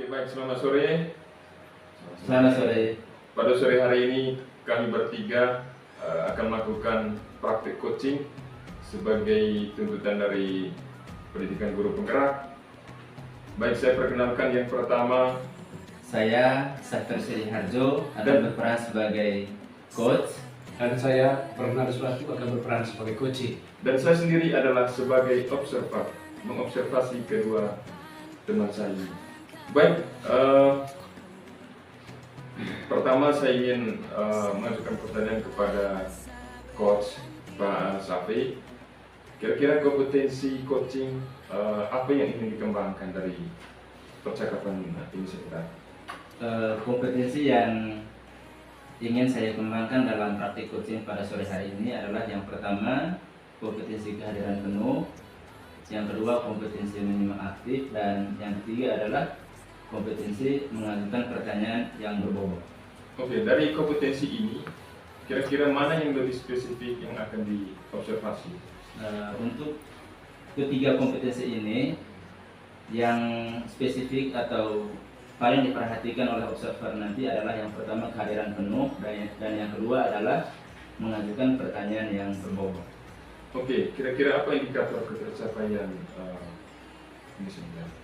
Baik, selamat sore. Selamat sore. Pada sore hari ini kami bertiga akan melakukan praktik coaching sebagai tuntutan dari pendidikan guru penggerak. Baik, saya perkenalkan yang pertama. Saya Sakter Sri Harjo akan berperan sebagai coach. Dan saya Bernardo Sulatu akan berperan sebagai coaching. Dan saya sendiri adalah sebagai observer, mengobservasi kedua teman saya ini. Baik, pertama saya ingin mengajukan pertanyaan kepada Coach Pak Safi. Kira-kira kompetensi coaching apa yang ingin dikembangkan dari percakapan ini saya? Kompetensi yang ingin saya kembangkan dalam praktik coaching pada sore hari ini adalah yang pertama, kompetensi kehadiran penuh. Yang kedua, kompetensi menyimak aktif. Dan yang ketiga adalah kompetensi mengajukan pertanyaan yang berbobot. Oke, dari kompetensi ini, kira-kira mana yang lebih spesifik yang akan diobservasi? Untuk ketiga kompetensi ini, yang spesifik atau paling diperhatikan oleh observer nanti adalah yang pertama kehadiran penuh, dan yang kedua adalah mengajukan pertanyaan yang berbobot. Oke, kira-kira apa indikator ketercapaian ini sebenarnya?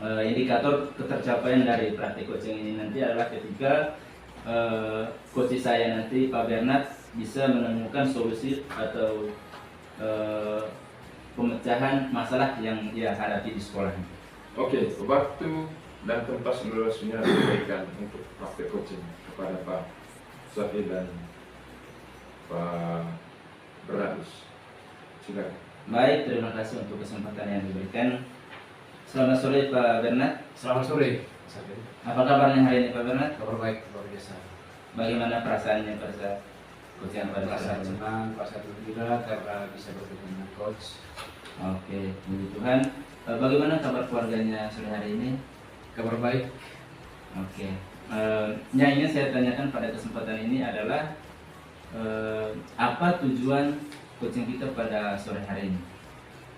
Indikator ketercapaian dari praktik coaching ini nanti adalah ketika coach saya nanti Pak Bernard bisa menemukan solusi atau pemecahan masalah yang ia hadapi di sekolah. Oke, waktu dan tempat seluruhnya diberikan untuk praktik coaching kepada Pak Safi dan Pak Bernardus. Silakan. Baik, terima kasih untuk kesempatan yang diberikan. Selamat sore Pak Bernard. Selamat sore. Apa kabarnya hari ini Pak Bernard? Kabar baik, luar biasa. Bagaimana perasaannya pada saat coaching pada Perasaan saat ini? senang, perasaan gembira karena bisa bertemu dengan coach. Oke, puji Tuhan. Bagaimana kabar keluarganya sore hari ini? Kabar baik. Oke. Yang ingin saya tanyakan pada kesempatan ini adalah apa tujuan coaching kita pada sore hari ini?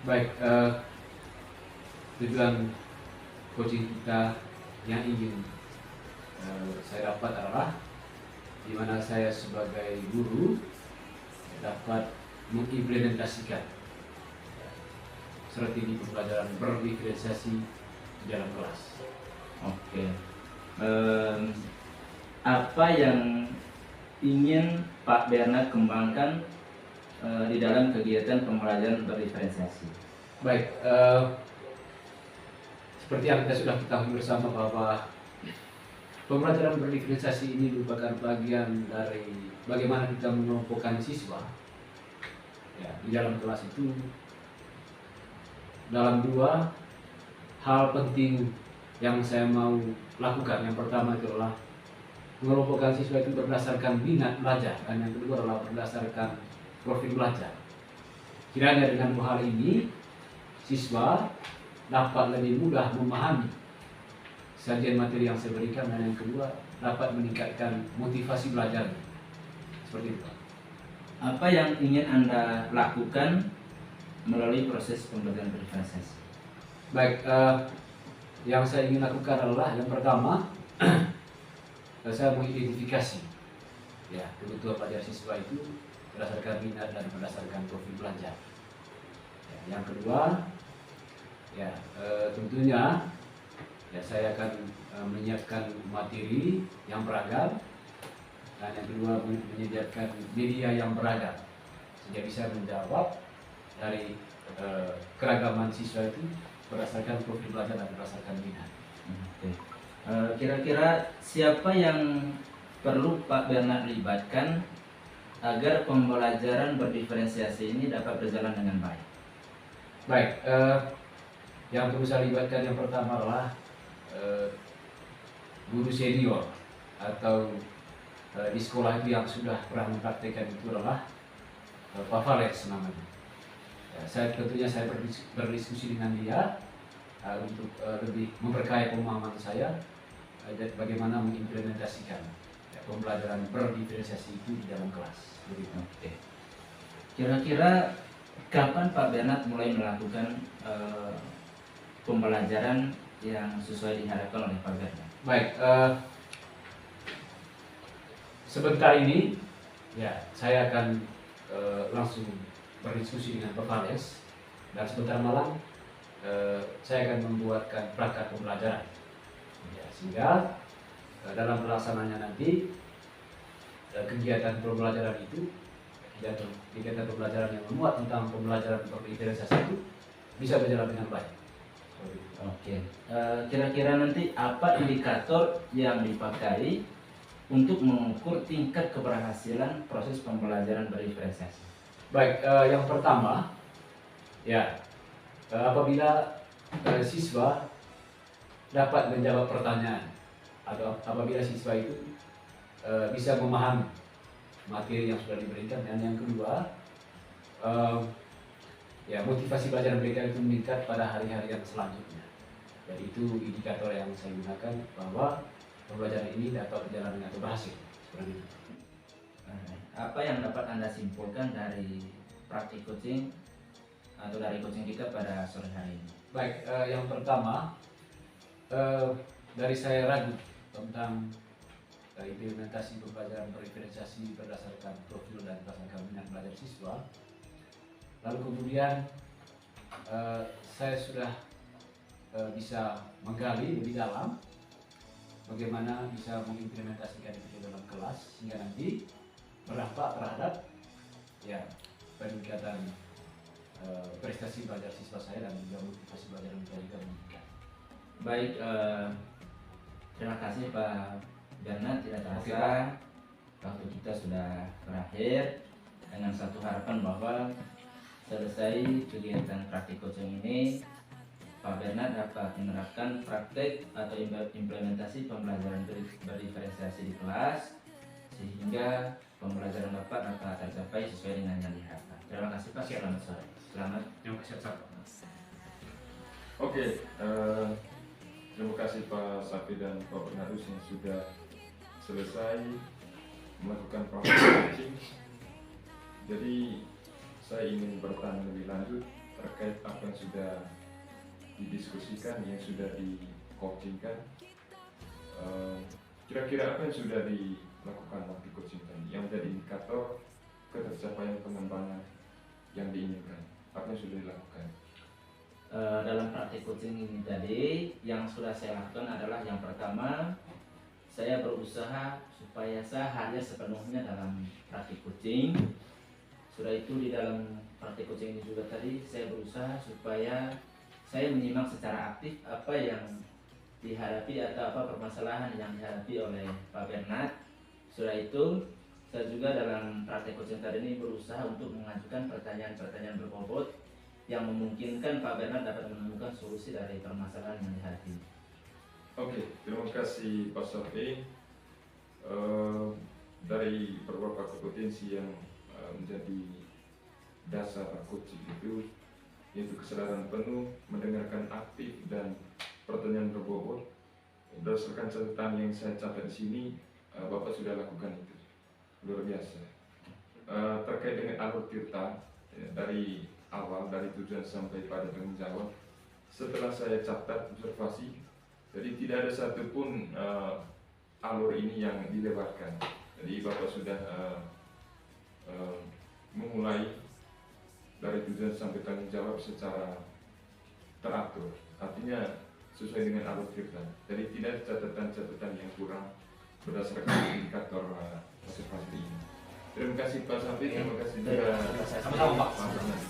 Baik, tujuan coaching kita yang ingin saya dapat adalah di mana saya sebagai guru dapat mengimplementasikan strategi pembelajaran berdiferensiasi di dalam kelas. Oke. Apa yang ingin Pak Bernard kembangkan di dalam kegiatan pembelajaran berdiferensiasi? Baik, seperti yang kita sudah ketahui bersama bahwa pembelajaran berdiferensiasi ini merupakan bagian dari bagaimana kita mengelompokkan siswa ya, di dalam kelas itu dalam dua hal penting yang saya mau lakukan. Yang pertama itu adalah mengelompokkan siswa itu berdasarkan minat belajar, dan yang kedua adalah berdasarkan profil belajar. Kiranya dengan dua hal ini siswa dapat lebih mudah memahami sajian materi yang saya berikan, dan yang kedua dapat meningkatkan motivasi belajar. Seperti itu. Apa yang ingin Anda lakukan melalui proses pembelajaran berdiferensiasi? Baik, yang saya ingin lakukan adalah yang pertama saya mengidentifikasi ya kebutuhan belajar siswa itu berdasarkan minat dan berdasarkan profil belajar. Ya, yang kedua ya tentunya ya saya akan menyiapkan materi yang beragam, dan yang kedua menyediakan media yang beragam sehingga bisa menjawab dari keragaman siswa itu berdasarkan profil belajar dan berdasarkan minat. Oke. Kira-kira siapa yang perlu Pak Bernard libatkan agar pembelajaran berdiferensiasi ini dapat berjalan dengan baik? Baik, yang perlu saya libatkan yang pertama adalah guru senior atau di sekolah itu yang sudah pernah mempraktekkan itu adalah Pak Vales namanya. Ya, tentunya saya berdiskusi dengan dia untuk lebih memperkaya pemahaman saya bagaimana mengimplementasikan pembelajaran berdiferensiasi itu di dalam kelas. Begitu. Oke. Kira-kira kapan Pak Bernard mulai melakukan pembelajaran yang sesuai diharapkan oleh Pak Bernard? Baik, sebentar ini ya saya akan langsung berdiskusi dengan Pak Vales, dan sebentar malam saya akan membuatkan perangkat pembelajaran ya, sehingga dalam pelaksananya nanti kegiatan pembelajaran itu, kegiatan pembelajaran yang memuat tentang pembelajaran berdigitalisasi itu bisa berjalan dengan baik. Oke, kira-kira nanti apa indikator yang dipakai untuk mengukur tingkat keberhasilan proses pembelajaran berdiferensiasi? Baik, yang pertama, ya apabila siswa dapat menjawab pertanyaan atau apabila siswa itu bisa memahami materi yang sudah diberikan, dan yang kedua, ya motivasi belajar mereka itu meningkat pada hari-hari yang selanjutnya. Jadi itu indikator yang saya gunakan bahwa pembelajaran ini dapat berjalan dengan berhasil. Seperti itu. Apa yang dapat Anda simpulkan dari praktik coaching atau dari coaching kita pada sore hari ini? Baik, yang pertama dari saya ragu tentang implementasi pembelajaran berdiferensiasi berdasarkan profil dan pasang minat belajar siswa. Lalu kemudian saya sudah bisa menggali lebih dalam bagaimana bisa mengimplementasikan itu ke dalam kelas sehingga nanti berdampak terhadap ya peningkatan prestasi belajar siswa saya dan juga motivasi belajar mereka juga meningkat. Baik, terima kasih Pak Bernard. Tidak terasa waktu kita sudah berakhir, dengan satu harapan bahwa selesai kegiatan praktik coaching ini, Pak Bernard dapat menerapkan praktek atau implementasi pembelajaran berdiferensiasi di kelas sehingga pembelajaran dapat tercapai sesuai dengan yang diharapkan. Terima kasih Pak. Selamat sore. Selamat. Terima kasih Pak. Oke, terima kasih Pak Safi dan Pak Bernardus yang sudah selesai melakukan proses coaching. Jadi saya ingin bertanya lebih lanjut terkait apa yang sudah didiskusikan, yang sudah di-coachingkan. Kira-kira apa yang sudah dilakukan waktu coaching tadi yang menjadi indikator ketercapaian pengembangan yang diinginkan? Apa yang sudah dilakukan? Dalam praktik coaching ini tadi, yang sudah saya lakukan adalah yang pertama, saya berusaha supaya saya hadir sepenuhnya dalam praktik coaching. Sudah itu di dalam praktik coaching ini juga tadi saya berusaha supaya saya menyimak secara aktif apa yang dihadapi atau apa permasalahan yang dihadapi oleh Pak Bernard. Sudah itu saya juga dalam praktik coaching tadi ini berusaha untuk mengajukan pertanyaan-pertanyaan berbobot yang memungkinkan Pak Bernard dapat menemukan solusi dari permasalahan yang dihadapi. Oke, terima kasih Pak Safi. Dari beberapa kompetensi yang menjadi dasar coaching itu, yaitu kesadaran penuh, mendengarkan aktif, dan pertanyaan berbobot. Berdasarkan catatan yang saya catat di sini, Bapak sudah lakukan itu. Luar biasa. Terkait dengan alur tirta, ya, dari awal, dari tujuan sampai pada tanggung jawab, setelah saya catat observasi, jadi tidak ada satupun alur ini yang dilewatkan. Jadi Bapak sudah memulai dari tujuan sampai tanggung jawab secara teratur, artinya sesuai dengan alur tirta. Jadi tidak catatan-catatan yang kurang berdasarkan indikator observasi ini. Terima kasih Pak Safi, terima kasih juga Sama-sama Pak. Pak Bernard.